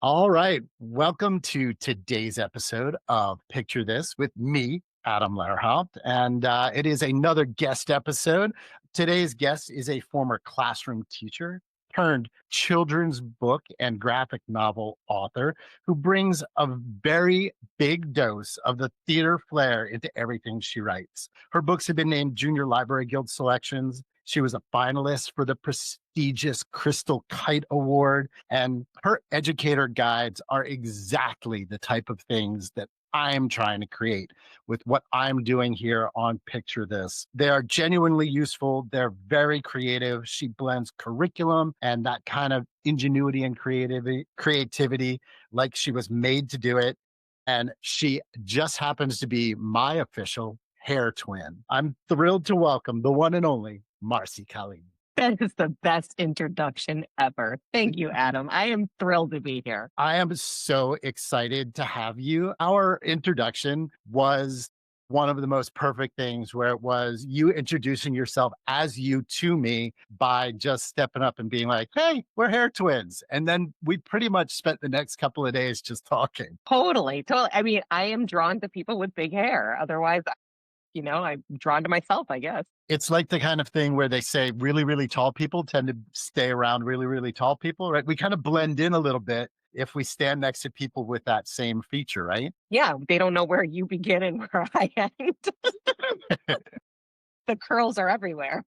All right. Welcome to today's episode of Picture This with me, Adam Lehrhaupt. And it is another guest episode. Today's guest is a former classroom teacher turned children's book and graphic novel author who brings a very big dose of the theater flair into everything she writes. Her books have been named Junior Library Guild selections. She was a finalist for the prestigious Crystal Kite Award, and her educator guides are exactly the type of things that I'm trying to create with what I'm doing here on Picture This. They are genuinely useful. They're very creative. She blends curriculum and that kind of ingenuity and creativity like she was made to do it. And she just happens to be my official hair twin. I'm thrilled to welcome the one and only Marcy Colleen. That is the best introduction ever. Thank you, Adam. I am thrilled to be here. I am so excited to have you. Our introduction was one of the most perfect things where it was you introducing yourself as you to me by just stepping up and being like, hey, we're hair twins. And then we pretty much spent the next couple of days just talking. Totally, totally. I mean, I am drawn to people with big hair. Otherwise, I'm drawn to myself, I guess. It's like the kind of thing where they say really, really tall people tend to stay around really, really tall people, right? We kind of blend in a little bit if we stand next to people with that same feature, right? Yeah, they don't know where you begin and where I end. The curls are everywhere.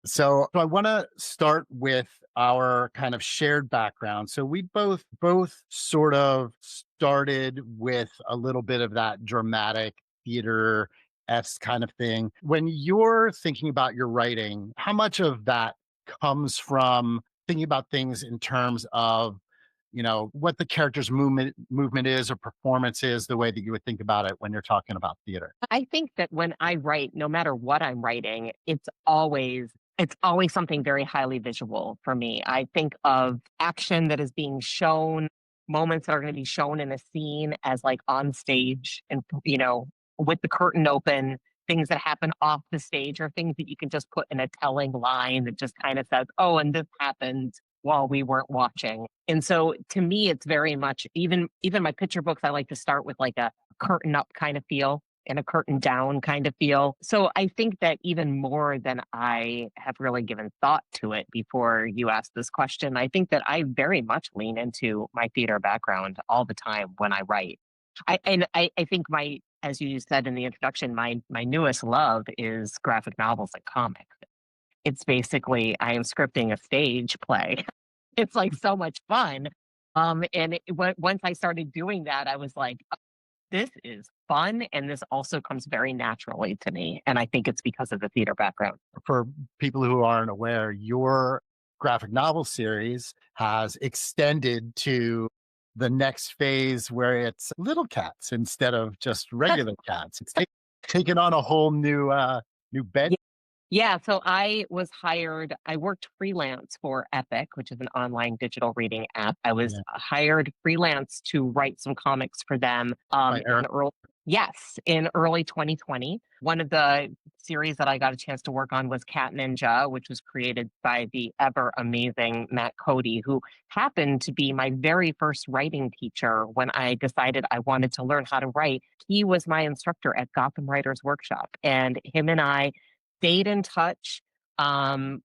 So I want to start with our kind of shared background. So we both sort of started with a little bit of that dramatic theater S kind of thing. When you're thinking about your writing, how much of that comes from thinking about things in terms of what the character's movement is or performance is, the way that you would think about it when you're talking about theater? I think that when I write, no matter what I'm writing, it's always something very highly visual for me. I think of action that is being shown, moments that are going to be shown in a scene as like on stage and with the curtain open, things that happen off the stage or things that you can just put in a telling line that just kind of says, "Oh, and this happened while we weren't watching." And so to me it's very much even my picture books I like to start with like a curtain up kind of feel and a curtain down kind of feel. So I think that even more than I have really given thought to it before you asked this question, I think that I very much lean into my theater background all the time when I write. I think as you said in the introduction, my newest love is graphic novels and comics. It's basically I am scripting a stage play. It's like so much fun. Once I started doing that, I was like, this is fun, and this also comes very naturally to me, and I think it's because of the theater background. For people who aren't aware, your graphic novel series has extended to the next phase where it's little cats instead of just regular cats. It's taken on a whole new bed. Yeah, so I worked freelance for Epic, which is an online digital reading app. I was Yeah, hired freelance to write some comics for them by Eric. in early 2020. One of the series that I got a chance to work on was Cat Ninja, which was created by the ever amazing Matt Cody, who happened to be my very first writing teacher when I decided I wanted to learn how to write. He was my instructor at Gotham Writers Workshop, and him and I stayed in touch. When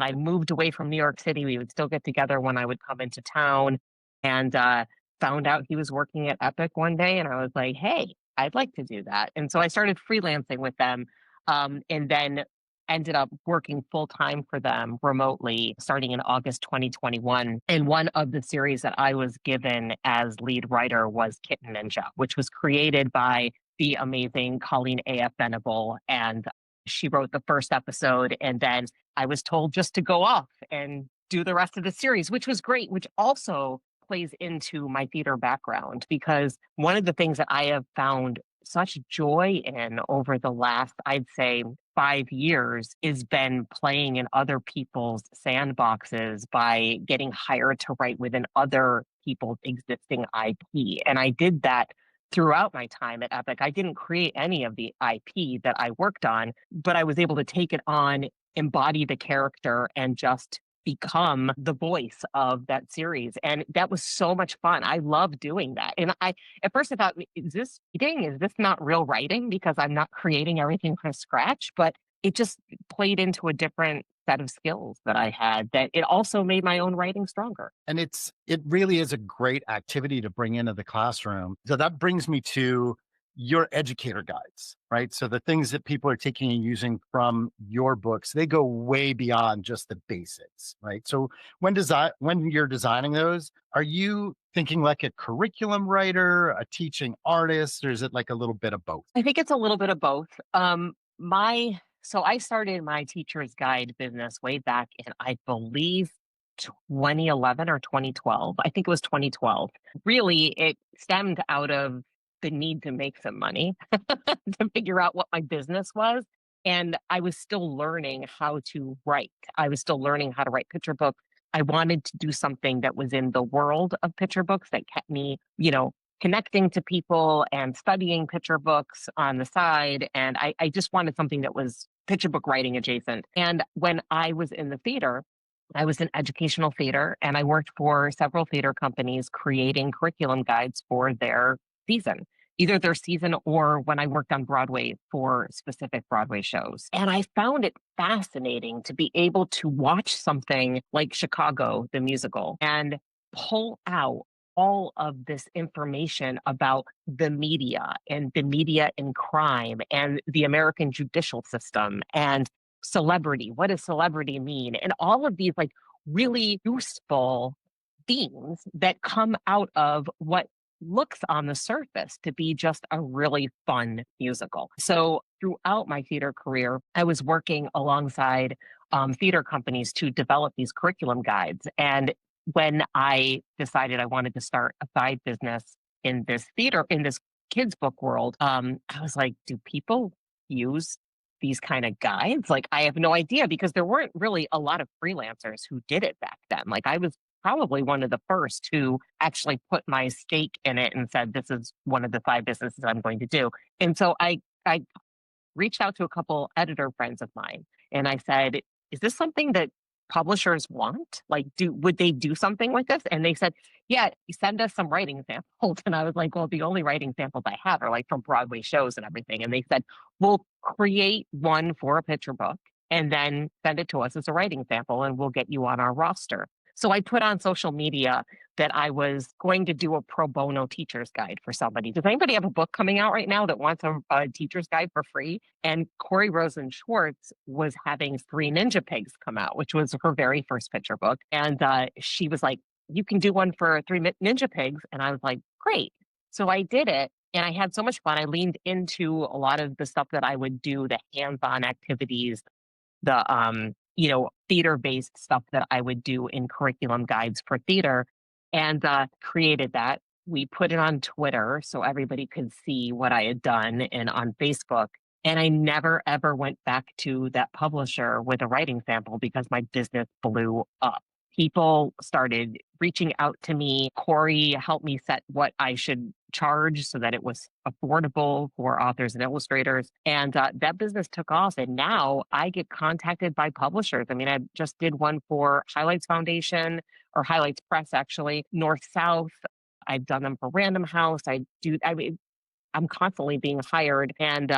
I moved away from New York City, we would still get together when I would come into town, and found out he was working at Epic one day. And I was like, hey, I'd like to do that. And so I started freelancing with them, and then ended up working full time for them remotely starting in August 2021. And one of the series that I was given as lead writer was Kitten Ninja, which was created by the amazing Colleen A.F. Venable. And she wrote the first episode, and then I was told just to go off and do the rest of the series, which was great, which also plays into my theater background because one of the things that I have found such joy in over the last, I'd say, 5 years is been playing in other people's sandboxes by getting hired to write within other people's existing IP. And I did that throughout my time at Epic. I didn't create any of the IP that I worked on, but I was able to take it on, embody the character, and just become the voice of that series. And that was so much fun. I love doing that. And at first I thought, is this cheating? Is this not real writing? Because I'm not creating everything from scratch. But it just played into a different set of skills that I had that it also made my own writing stronger. And it really is a great activity to bring into the classroom. So that brings me to your educator guides, right? So the things that people are taking and using from your books, they go way beyond just the basics, right? So when you're designing those, are you thinking like a curriculum writer, a teaching artist, or is it like a little bit of both? I think it's a little bit of both. My so I started my teacher's guide business way back in, I believe, 2011 or 2012. I think it was 2012. Really, it stemmed out of the need to make some money to figure out what my business was. And I was still learning how to write. I was still learning how to write picture books. I wanted to do something that was in the world of picture books that kept me, connecting to people and studying picture books on the side. And I just wanted something that was picture book writing adjacent. And when I was in the theater, I was in educational theater and I worked for several theater companies creating curriculum guides for their season, either their season or when I worked on Broadway for specific Broadway shows. And I found it fascinating to be able to watch something like Chicago, the musical, and pull out all of this information about the media and the media in crime and the American judicial system and celebrity. What does celebrity mean? And all of these like really useful themes that come out of what looks on the surface to be just a really fun musical. So throughout my theater career, I was working alongside theater companies to develop these curriculum guides. And when I decided I wanted to start a side business in this kids book world, I was like, do people use these kind of guides? Like, I have no idea because there weren't really a lot of freelancers who did it back then. Like, I was probably one of the first who actually put my stake in it and said, this is one of the five businesses I'm going to do. And so I reached out to a couple editor friends of mine and I said, is this something that publishers want? Like, would they do something with this? And they said, yeah, send us some writing samples. And I was like, well, the only writing samples I have are like from Broadway shows and everything. And they said, we'll create one for a picture book and then send it to us as a writing sample and we'll get you on our roster. So I put on social media that I was going to do a pro bono teacher's guide for somebody. Does anybody have a book coming out right now that wants a teacher's guide for free? And Corey Rosen Schwartz was having Three Ninja Pigs come out, which was her very first picture book. And she was like, you can do one for Ninja Pigs. And I was like, great. So I did it. And I had so much fun. I leaned into a lot of the stuff that I would do, the hands-on activities, the theater based stuff that I would do in curriculum guides for theater and created that. We put it on Twitter so everybody could see what I had done and on Facebook. And I never ever went back to that publisher with a writing sample because my business blew up. People started reaching out to me. Corey helped me set what I should charge so that it was affordable for authors and illustrators. And that business took off. And now I get contacted by publishers. I mean, I just did one for Highlights Foundation or Highlights Press, actually, North South. I've done them for Random House. I mean, I'm constantly being hired. And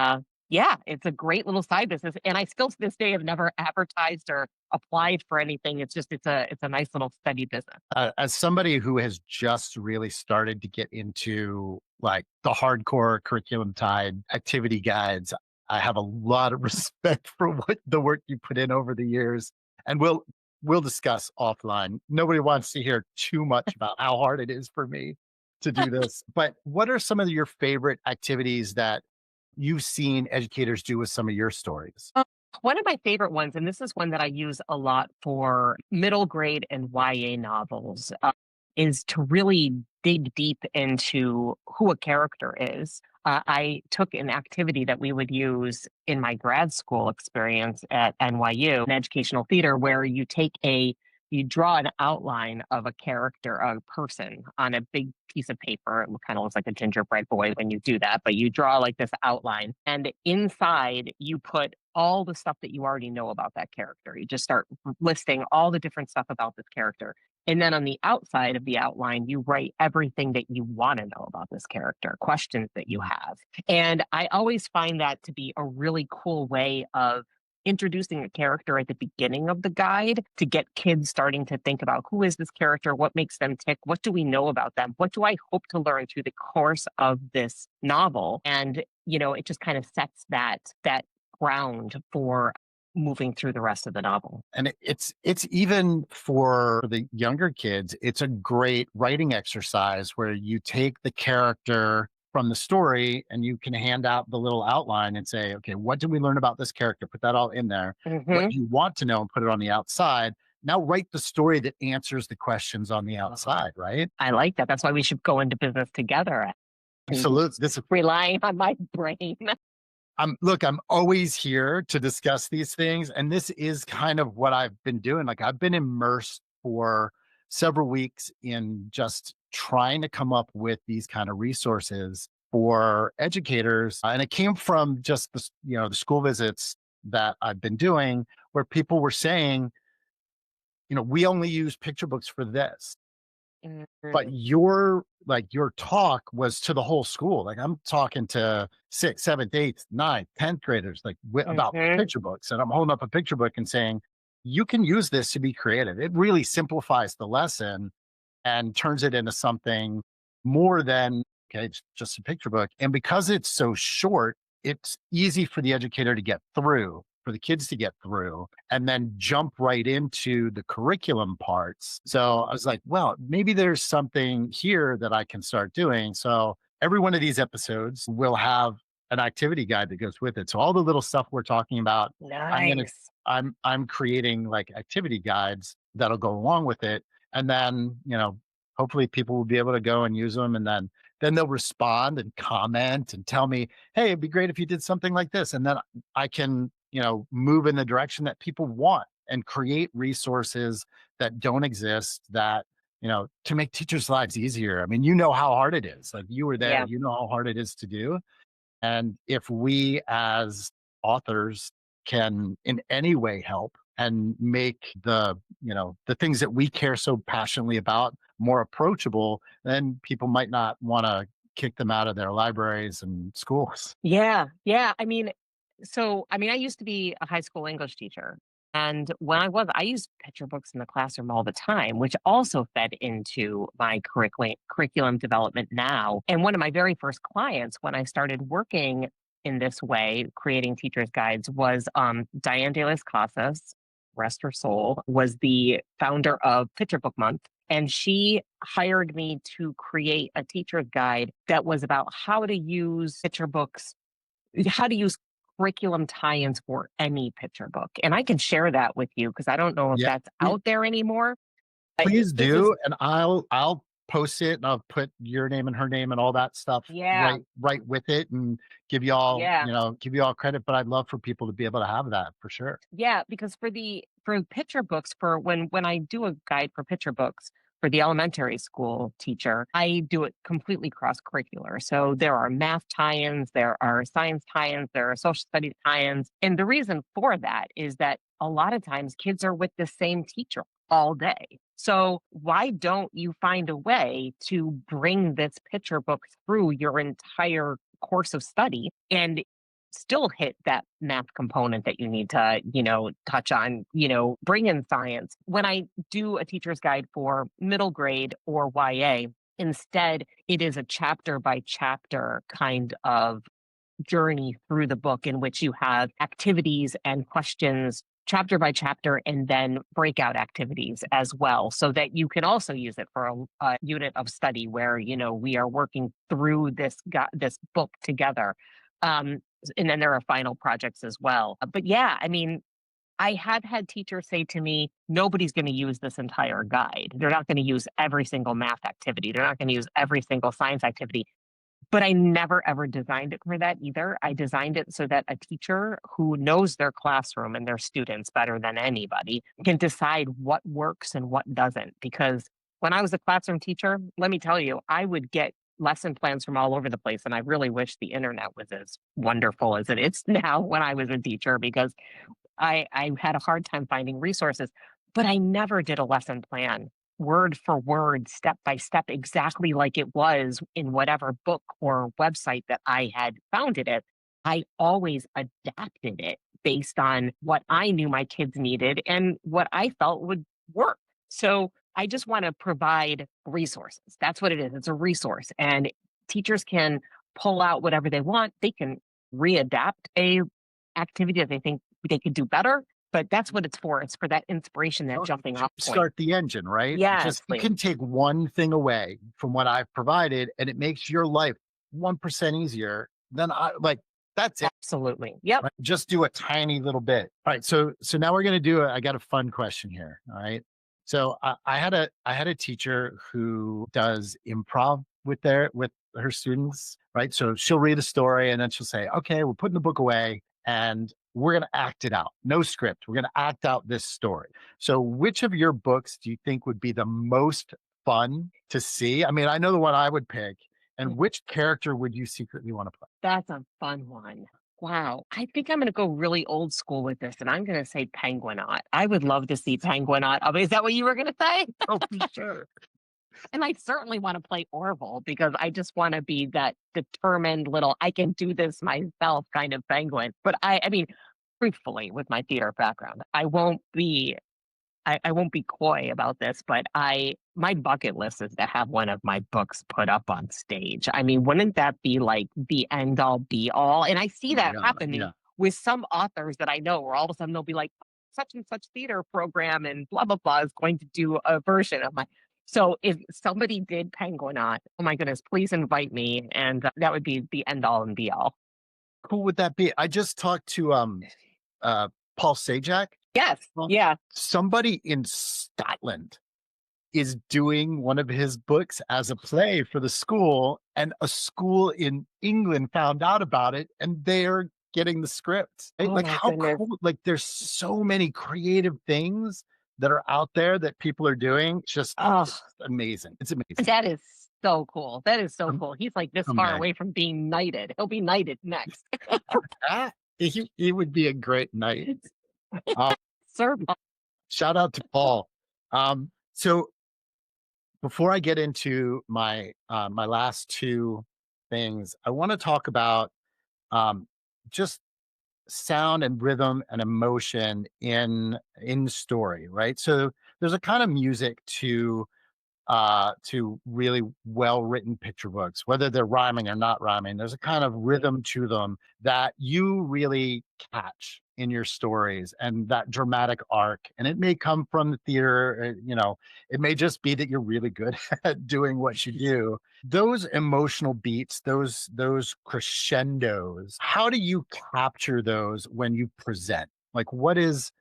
yeah, it's a great little side business. And I still to this day have never advertised or applied for anything. It's a nice little steady business. As somebody who has just really started to get into like the hardcore curriculum tied activity guides, I have a lot of respect for what the work you put in over the years. And we'll discuss offline. Nobody wants to hear too much about how hard it is for me to do this. But what are some of your favorite activities that you've seen educators do with some of your stories? One of my favorite ones, and this is one that I use a lot for middle grade and YA novels, is to really dig deep into who a character is. I took an activity that we would use in my grad school experience at NYU, an educational theater, where you draw an outline of a character, a person on a big piece of paper. It kind of looks like a gingerbread boy when you do that, but you draw like this outline. And inside, you put all the stuff that you already know about that character. You just start listing all the different stuff about this character. And then on the outside of the outline, you write everything that you want to know about this character, questions that you Mm. have. And I always find that to be a really cool way of introducing a character at the beginning of the guide to get kids starting to think about who is this character, what makes them tick, what do we know about them, what do I hope to learn through the course of this novel. And it just kind of sets that ground for moving through the rest of the novel. And it's even for the younger kids, it's a great writing exercise where you take the character from the story and you can hand out the little outline and say, okay, what did we learn about this character? Put that all in there. What Hmm. do you want to know and put it on the outside? Now write the story that answers the questions on the outside, right? I like that. That's why we should go into business together and Absolutely. This relying on my brain. I'm always here to discuss these things. And this is kind of what I've been doing. Like I've been immersed for several weeks in just trying to come up with these kind of resources for educators. And it came from just the school visits that I've been doing where people were saying, we only use picture books for this. But Mhm. your talk was to the whole school. Like I'm talking to 6th, 7th, 8th, 9th, 10th graders, like about Mhm. picture books. And I'm holding up a picture book and saying, you can use this to be creative. It really simplifies the lesson and turns it into something more than, okay, it's just a picture book. And because it's so short, it's easy for the educator to get through, for the kids to get through, and then jump right into the curriculum parts. So I was like, well, maybe there's something here that I can start doing. So every one of these episodes will have an activity guide that goes with it. So all the little stuff we're talking about, I'm gonna Nice. I'm creating like activity guides that'll go along with it. And then, hopefully people will be able to go and use them. And then they'll respond and comment and tell me, hey, it'd be great if you did something like this. And then I can, move in the direction that people want and create resources that don't exist that, to make teachers' lives easier. I mean, you know how hard it is. Like you were there, Yeah. you know how hard it is to do. And if we as authors can in any way help and make the things that we care so passionately about more approachable, then people might not want to kick them out of their libraries and schools. Yeah. Yeah. I used to be a high school English teacher. And when I used picture books in the classroom all the time, which also fed into my curriculum development now. And one of my very first clients when I started working in this way, creating teachers' guides, was Diane de las Casas, rest her soul, was the founder of Picture Book Month. And she hired me to create a teacher's guide that was about how to use picture books, how to use curriculum tie-ins for any picture book. And I can share that with you because I don't know if Yeah. that's out there anymore. But Please this is, do, and I'll post it, and I'll put your name and her name and all that stuff yeah, right with it, and yeah. give you all credit. But I'd love for people to be able to have that for sure. Yeah, because for picture books, for when I do a guide for picture books for the elementary school teacher, I do it completely cross curricular. So there are math tie-ins, there are science tie-ins, there are social studies tie-ins. And the reason for that is that a lot of times kids are with the same teacher all day. So why don't you find a way to bring this picture book through your entire course of study and still hit that math component that you need to, touch on, bring in science. When I do a teacher's guide for middle grade or YA, instead, it is a chapter by chapter kind of journey through the book in which you have activities and questions chapter by chapter and then breakout activities as well so that you can also use it for a unit of study where we are working through this book together. And then there are final projects as well. But yeah, I have had teachers say to me, nobody's going to use this entire guide. They're not going to use every single math activity. They're not going to use every single science activity. But I never ever designed it for that either. I designed it so that a teacher who knows their classroom and their students better than anybody can decide what works and what doesn't. Because when I was a classroom teacher, let me tell you, I would get lesson plans from all over the place. And I really wish the internet was as wonderful as it is now when I was a teacher, because I had a hard time finding resources, but I never did a lesson plan word for word, step by step, exactly like it was in whatever book or website that I had found it at. I always adapted it based on what I knew my kids needed and what I felt would work. So I just want to provide resources. That's what it is. It's a resource. And teachers can pull out whatever they want. They can readapt a activity that they think they could do better. But that's what it's for. It's for that inspiration, that Oh, jumping off point. start the engine, right? Yes, Just you please. can take one thing away from what I've provided, and it makes your life 1% easier. Then I like that's it. Absolutely. Yep. Right? Just do a tiny little bit. All right. So now we're gonna do I got a fun question here. All right. So I had a teacher who does improv with her students, right? So she'll read a story and then she'll say, okay, we're putting the book away and we're gonna act it out. No script. We're gonna act out this story. So which of your books do you think would be the most fun to see? I mean, I know the one I would pick. And which character would you secretly want to play? That's a fun one. Wow. I think I'm going to go really old school with this, and I'm going to say Penguinaut. I would love to see Penguinaut. I mean, is that what you were going to say? Oh, for sure. And I certainly want to play Orville because I just want to be that determined little, I can do this myself kind of penguin. But I mean, truthfully, with my theater background, I won't be coy about this, but my bucket list is to have one of my books put up on stage. I mean, wouldn't that be like the end all be all? And I see Oh my that god, happening yeah. with some authors that I know, where all of a sudden they'll be like, such and such theater program and blah blah blah is going to do a version of my. So if somebody did Penguinaut, oh my goodness, please invite me, and that would be the end all and be all. Cool would that be? I just talked to, uh, Paul Sajak. Yes, Well, yeah. somebody in Scotland is doing one of his books as a play for the school, and a school in England found out about it, and they're getting the script. Oh Like, my how goodness. cool like, there's so many creative things that are out there that people are doing. Oh, It's amazing. It's amazing. that is so cool. That is so Um, cool. He's like this far Someday. away from being knighted. He'll be knighted next. Ah, he would be a great knight. Uh, Sir, Shout out to Paul. So before I get into my last two things, I want to talk about just sound and rhythm and emotion in story, right? So there's a kind of music to really well written picture books, whether they're rhyming or not rhyming. There's a kind of rhythm to them that you really catch in your stories and that dramatic arc. And it may come from the theater, it may just be that you're really good at doing what you do. Those emotional beats, those crescendos, how do you capture those when you present? Like what is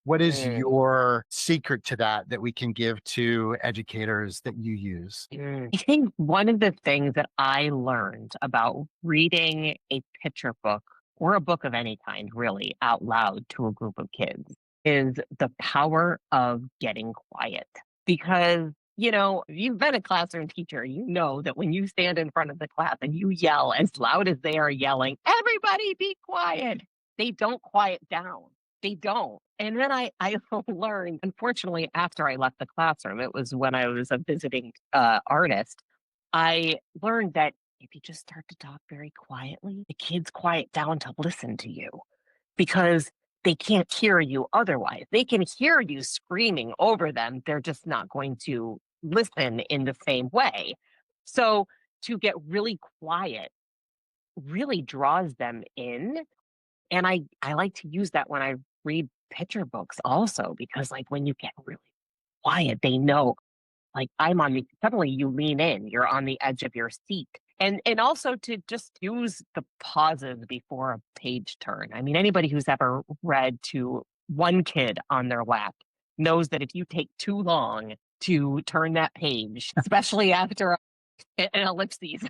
mm, your secret to that we can give to educators that you use? I think one of the things that I learned about reading a picture book or a book of any kind, really, out loud to a group of kids is the power of getting quiet. Because, if you've been a classroom teacher, you know that when you stand in front of the class and you yell as loud as they are yelling, everybody be quiet, they don't quiet down. They don't. And then I learned, unfortunately, after I left the classroom, it was when I was a visiting artist, I learned that if you just start to talk very quietly, the kids quiet down to listen to you because they can't hear you otherwise. They can hear you screaming over them. They're just not going to listen in the same way. So to get really quiet really draws them in, and I like to use that when I read picture books also, because like when you get really quiet, they know like I'm on the suddenly you lean in, you're on the edge of your seat. And also to just use the pauses before a page turn. I mean, anybody who's ever read to one kid on their lap knows that if you take too long to turn that page, especially after an ellipses,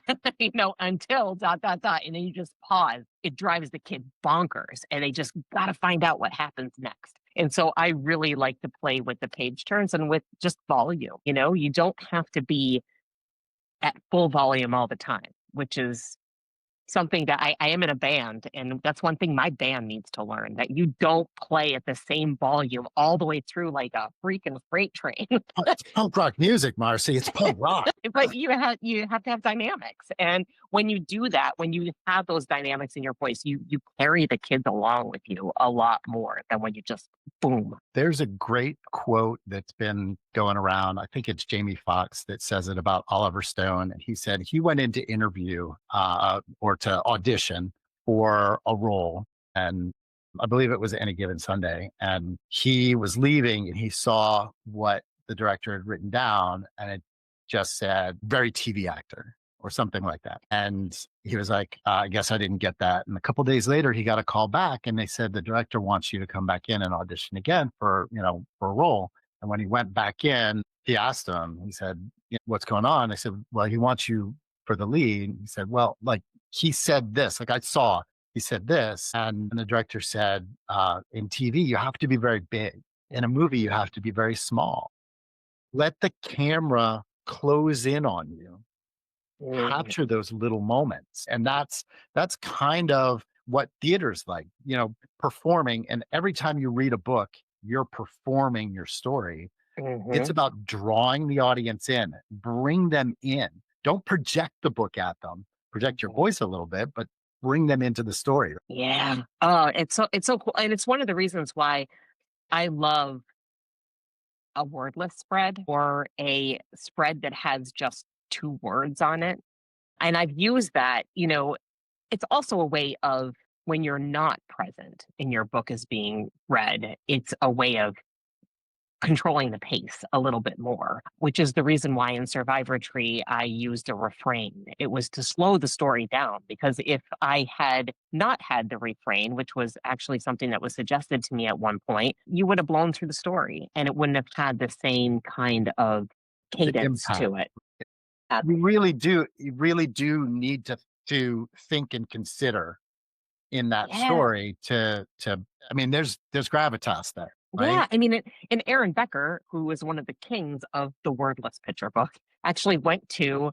until dot dot dot, and then you just pause. It drives the kid bonkers, and they just got to find out what happens next. And so I really like to play with the page turns and with just volume. You don't have to be at full volume all the time, which is something that I am in a band, and that's one thing my band needs to learn, that you don't play at the same volume all the way through like a freaking freight train. It's punk rock music, Marcy. It's punk rock. But you have to have dynamics, and when you do that, when you have those dynamics in your voice, you carry the kids along with you a lot more than when you just boom. There's a great quote that's been going around. I think it's Jamie Foxx that says it about Oliver Stone. And he said he went in to interview or to audition for a role. And I believe it was Any Given Sunday. And he was leaving and he saw what the director had written down. And it just said, very TV actor or something like that. And he was like, I guess I didn't get that. And a couple days later, he got a call back and they said, the director wants you to come back in and audition again for, for a role. And when he went back in, he asked him, he said, what's going on? They said, well, he wants you for the lead. He said, well, like he said this, like I saw, he said this. And the director said, in TV, you have to be very big. In a movie, you have to be very small. Let the camera close in on you, Mm, capture those little moments. And that's kind of what theater's like, performing. And every time you read a book, you're performing your story. It's mhm. about drawing the audience in, bring them in. Don't project the book at them. Project your voice a little bit, but bring them into the story. Yeah. Oh, it's so cool, and it's one of the reasons why I love a wordless spread or a spread that has just 2 words on it. And I've used that, it's also a way of when you're not present and your book is being read, it's a way of controlling the pace a little bit more, which is the reason why in Survivor Tree I used a refrain. It was to slow the story down because if I had not had the refrain, which was actually something that was suggested to me at one point, you would have blown through the story and it wouldn't have had the same kind of The cadence impact. to it. Uh, You really do need to think and consider in that yeah. story to I mean, there's gravitas there, right? Yeah, I mean, and Aaron Becker, who was one of the kings of the wordless picture book, actually went to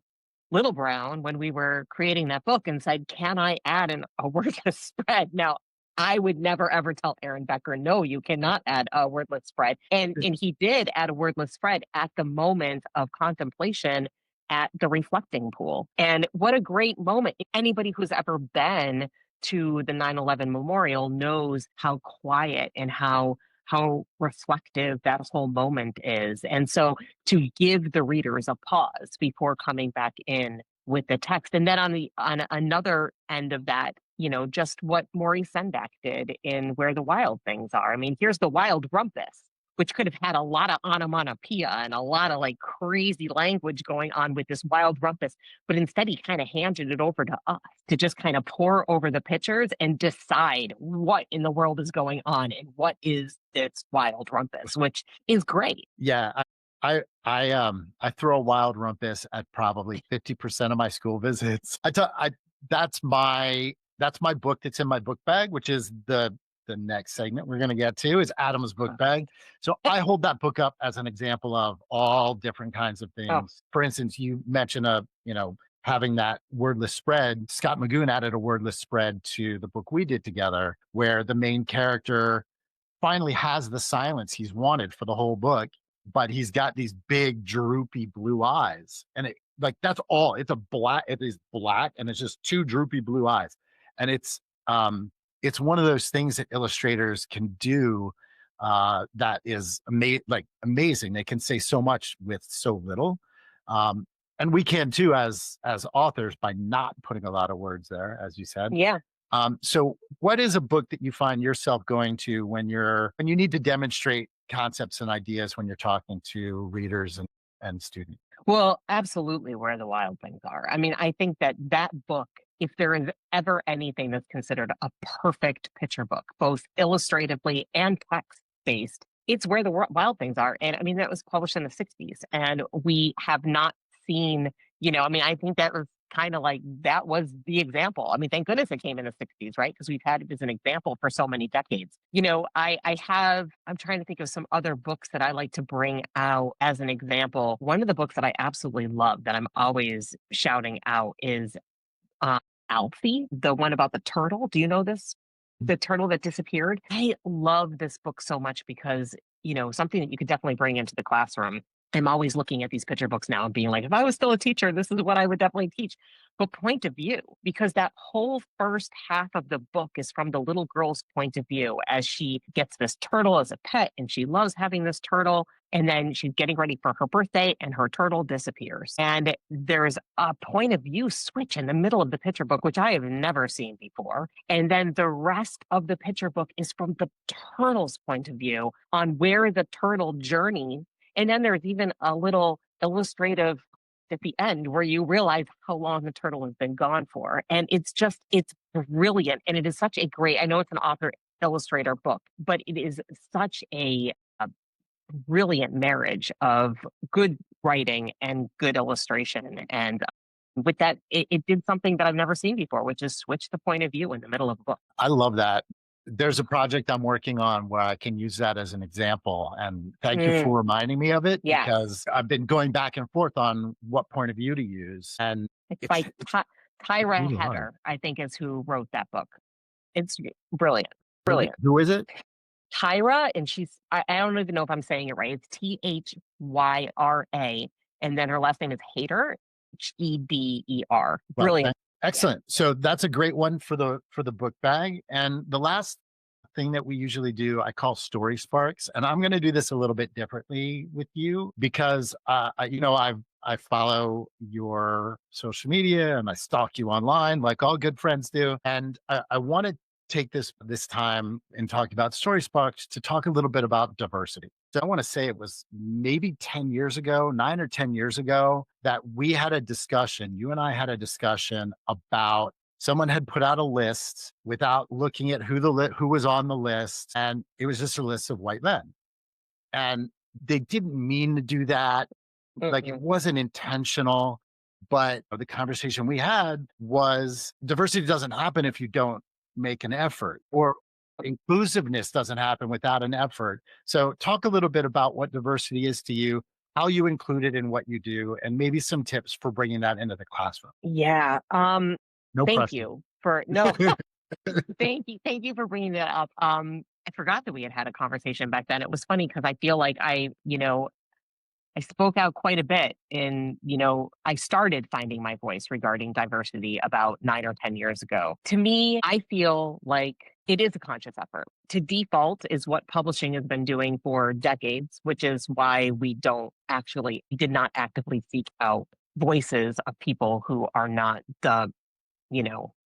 Little Brown when we were creating that book and said, "Can I add a wordless spread?" Now, I would never ever tell Aaron Becker, "No, you cannot add a wordless spread." And he did add a wordless spread at the moment of contemplation at the reflecting pool. And what a great moment! Anybody who's ever been to the 9/11 memorial knows how quiet and how reflective that whole moment is. And so to give the readers a pause before coming back in with the text. And then on another end of that, just what Maurice Sendak did in Where the Wild Things Are. I mean, here's the wild rumpus, which could have had a lot of onomatopoeia and a lot of like crazy language going on with this wild rumpus. But instead, he kind of handed it over to us to just kind of pour over the pictures and decide what in the world is going on and what is this wild rumpus, which is great. Yeah, I throw a wild rumpus at probably 50% of my school visits. That's my book that's in my book bag, which is the next segment we're gonna get to is Adam's book bag. So I hold that book up as an example of all different kinds of Oh, things. For instance, you mentioned having that wordless spread. Scott Magoon added a wordless spread to the book we did together, where the main character finally has the silence he's wanted for the whole book, but he's got these big droopy blue eyes. And that's all. It is black and it's just two droopy blue eyes. And it's one of those things that illustrators can do that is amazing. They can say so much with so little. And we can too as authors by not putting a lot of words there, as you said. yeah. So what is a book that you find yourself going to when you need to demonstrate concepts and ideas when you're talking to readers and students? Well, absolutely where the wild things are. I mean, I think that that book, if there is ever anything that's considered a perfect picture book, both illustratively and text based, it's where the wild things are. And I mean, that was published in the 60s, and we have not seen, I mean, I think that was kind of like that was the example. I mean, thank goodness it came in the 60s, right? Because we've had it as an example for so many decades. I'm trying to think of some other books that I like to bring out as an example. One of the books that I absolutely love that I'm always shouting out is uh, Alfie, the one about the turtle. Do you know this? The turtle that disappeared. I love this book so much because, something that you could definitely bring into the classroom. I'm always looking at these picture books now and being like, if I was still a teacher, this is what I would definitely teach. But point of view, because that whole first half of the book is from the little girl's point of view as she gets this turtle as a pet and she loves having this turtle. And then she's getting ready for her birthday and her turtle disappears. And there's a point of view switch in the middle of the picture book, which I have never seen before. And then the rest of the picture book is from the turtle's point of view on where the turtle journeyed. And then there's even a little illustrative at the end where you realize how long the turtle has been gone for. And it's brilliant. And it is such a great, I know it's an author illustrator book, but it is such a brilliant marriage of good writing and good illustration. And with that, it did something that I've never seen before, which is switch the point of view in the middle of a book. I love that. There's a project I'm working on where I can use that as an example. And thank you Mm, for reminding me of it yes. because I've been going back and forth on what point of view to use. And It's it's by it's Tyra really hard. Heather, I think is who wrote that book. It's brilliant. Really? Brilliant. Who is it? Tyra, and I don't even know if I'm saying it right. It's Thyra. And then her last name is Hater, Heber. Well, Brilliant. Yeah. excellent. So that's a great one for the book bag. And the last thing that we usually do, I call story sparks, and I'm going to do this a little bit differently with you because I follow your social media and I stalk you online like all good friends do, and I want to take this time and talk about story sparks to talk a little bit about diversity. So I want to say it was maybe 10 years ago, 9 or 10 years ago, that we had a discussion. You and I had a discussion about someone had put out a list without looking at who was on the list, and it was just a list of white men. And they didn't mean to do that. Like it Mm-mm. wasn't intentional, but the conversation we had was diversity doesn't happen if you don't make an effort, or inclusiveness doesn't happen without an effort. So talk a little bit about what diversity is to you, how you include it in what you do, and maybe some tips for bringing that into the classroom. Yeah. No Thank pressure. you for no. Thank you for bringing that up. I forgot that we had had a conversation back then. It was funny because I feel like I spoke out quite a bit I started finding my voice regarding diversity about 9 or 10 years ago. To me, I feel like it is a conscious effort. To default is what publishing has been doing for decades, which is why did not actively seek out voices of people who are not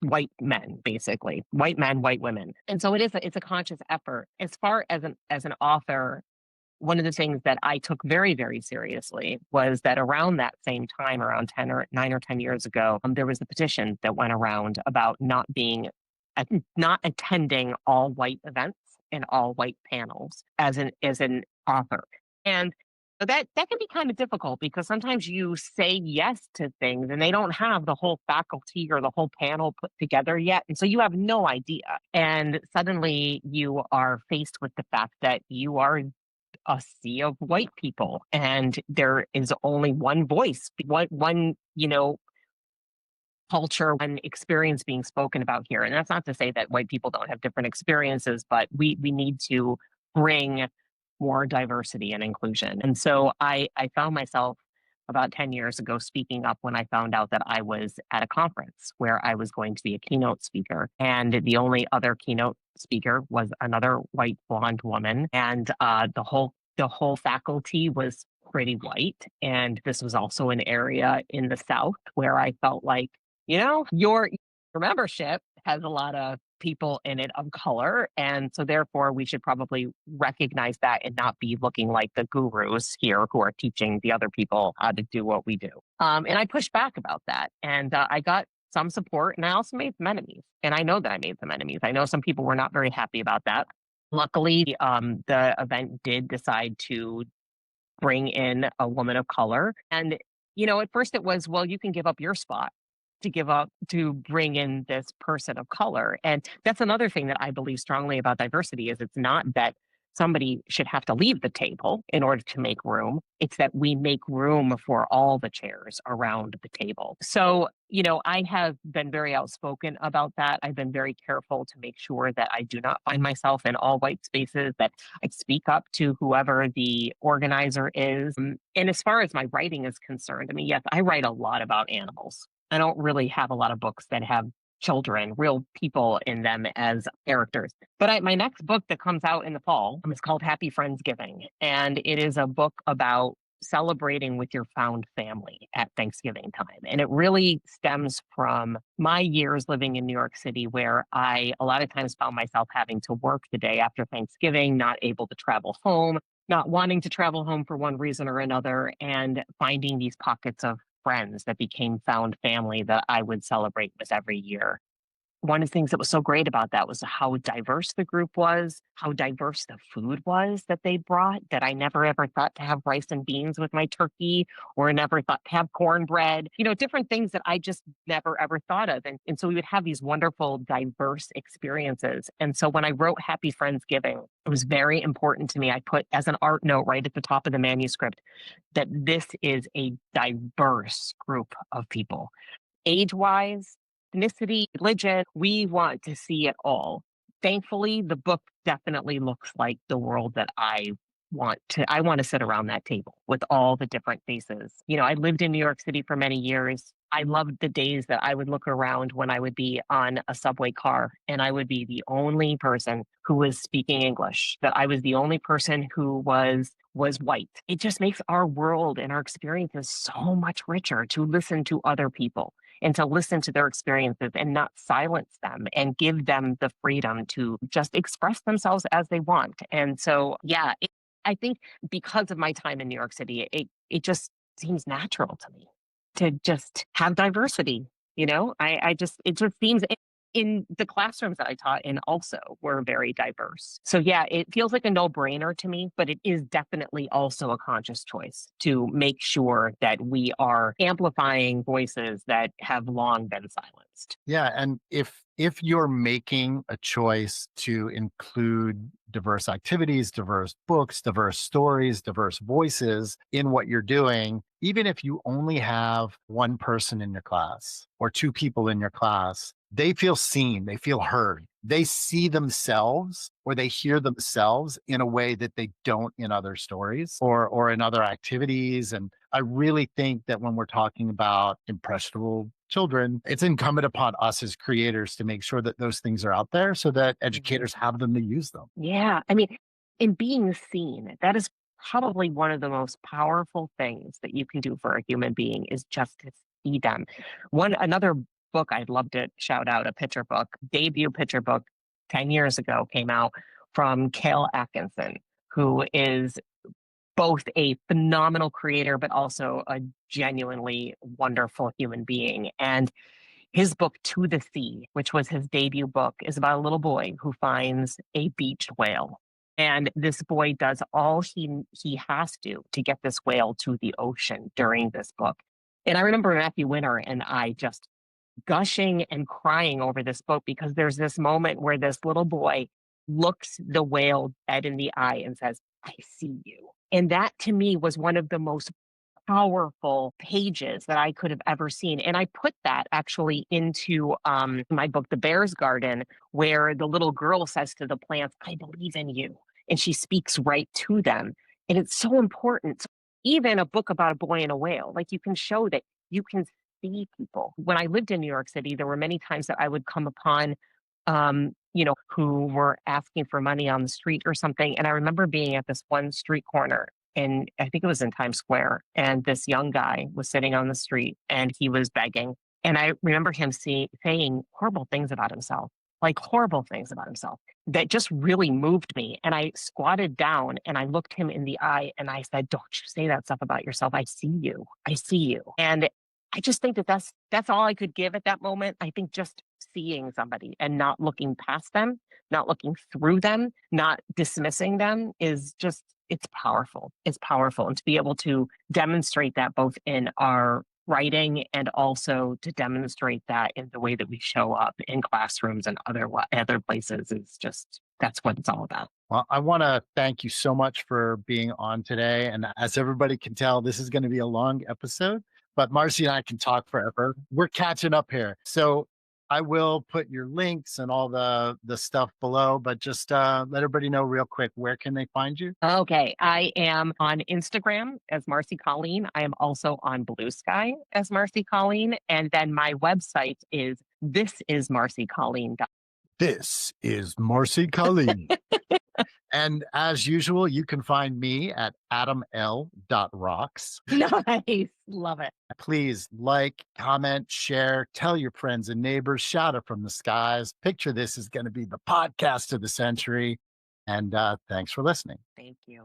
white men, basically white men, white women. And so it's a conscious effort. As far as an author, one of the things that I took very, very seriously was that around that same time, around 9 or 10 years ago, there was a petition that went around about not attending all white events and all white panels as an author. And so that can be kind of difficult because sometimes you say yes to things and they don't have the whole faculty or the whole panel put together yet. And so you have no idea. And suddenly you are faced with the fact that you are a sea of white people and there is only one voice, one culture, one experience being spoken about here. And that's not to say that white people don't have different experiences, but we need to bring more diversity and inclusion. And so I found myself about 10 years ago speaking up when I found out that I was at a conference where I was going to be a keynote speaker. And the only other keynote speaker was another white blonde woman. And the whole faculty was pretty white. And this was also an area in the South where I felt like, your membership has a lot of people in it of color. And so therefore we should probably recognize that and not be looking like the gurus here who are teaching the other people how to do what we do. And I pushed back about that. And I got some support and I also made some enemies. And I know that I made some enemies. I know some people were not very happy about that. Luckily, the event did decide to bring in a woman of color. And, at first it was, well, you can give up your spot. to give up to bring in this person of color. And that's another thing that I believe strongly about diversity is it's not that somebody should have to leave the table in order to make room. It's that we make room for all the chairs around the table. So, I have been very outspoken about that. I've been very careful to make sure that I do not find myself in all white spaces, that I speak up to whoever the organizer is. And as far as my writing is concerned, I mean, yes, I write a lot about animals. I don't really have a lot of books that have children, real people in them as characters. But my next book that comes out in the fall is called Happy Friendsgiving. And it is a book about celebrating with your found family at Thanksgiving time. And it really stems from my years living in New York City, where I a lot of times found myself having to work the day after Thanksgiving, not able to travel home, not wanting to travel home for one reason or another, and finding these pockets of friends that became found family that I would celebrate with every year. One of the things that was so great about that was how diverse the group was, how diverse the food was that they brought, that I never ever thought to have rice and beans with my turkey or never thought to have cornbread, different things that I just never ever thought of. And so we would have these wonderful, diverse experiences. And so when I wrote Happy Friendsgiving, it was very important to me. I put as an art note right at the top of the manuscript that this is a diverse group of people, age wise, ethnicity, religion. We want to see it all. Thankfully, the book definitely looks like the world that I want to sit around that table with all the different faces. I lived in New York City for many years. I loved the days that I would look around when I would be on a subway car and I would be the only person who was speaking English, that I was the only person who was white. It just makes our world and our experiences so much richer to listen to other people and to listen to their experiences and not silence them and give them the freedom to just express themselves as they want. And so, yeah, I think because of my time in New York City, it just seems natural to me to just have diversity. It just seems in the classrooms that I taught in also were very diverse. So yeah, it feels like a no-brainer to me, but it is definitely also a conscious choice to make sure that we are amplifying voices that have long been silenced. Yeah, and if you're making a choice to include diverse activities, diverse books, diverse stories, diverse voices in what you're doing, even if you only have one person in your class or two people in your class, they feel seen, they feel heard. They see themselves or they hear themselves in a way that they don't in other stories or in other activities. And I really think that when we're talking about impressionable children, it's incumbent upon us as creators to make sure that those things are out there so that Mhm. educators have them to use them. Yeah. I mean, in being seen, that is probably one of the most powerful things that you can do for a human being is just to see them. Another book I'd love to shout out, a picture book, debut picture book 10 years ago came out from Cale Atkinson, who is both a phenomenal creator, but also a genuinely wonderful human being. And his book, To the Sea, which was his debut book, is about a little boy who finds a beached whale. And this boy does all he has to get this whale to the ocean during this book. And I remember Matthew Winter and I just gushing and crying over this book because there's this moment where this little boy looks the whale dead in the eye and says, I see you. And that to me was one of the most powerful pages that I could have ever seen. And I put that actually into my book, The Bear's Garden, where the little girl says to the plants, I believe in you. And she speaks right to them. And it's so important. So even a book about a boy and a whale, like you can show that you can see people. When I lived in New York City, there were many times that I would come upon who were asking for money on the street or something. And I remember being at this one street corner, and I think it was in Times Square, and this young guy was sitting on the street and he was begging. And I remember him saying horrible things about himself, like horrible things about himself that just really moved me. And I squatted down and I looked him in the eye and I said, don't you say that stuff about yourself. I see you. I see you. And I just think that that's all I could give at that moment. I think just seeing somebody and not looking past them, not looking through them, not dismissing them is just it's powerful. It's powerful. And to be able to demonstrate that both in our writing and also to demonstrate that in the way that we show up in classrooms and other places is just that's what it's all about. Well, I want to thank you so much for being on today. And as everybody can tell, this is going to be a long episode, but Marcy and I can talk forever. We're catching up here. So I will put your links and all the stuff below, but just let everybody know real quick, where can they find you? Okay, I am on Instagram as Marcy Colleen. I am also on Blue Sky as Marcy Colleen, and then my website is thisismarcycolleen. This is Marcy Colleen. And as usual, you can find me at adaml.rocks. Nice, love it. Please like, comment, share, tell your friends and neighbors, shout it from the skies. Picture This is going to be the podcast of the century. And thanks for listening. Thank you.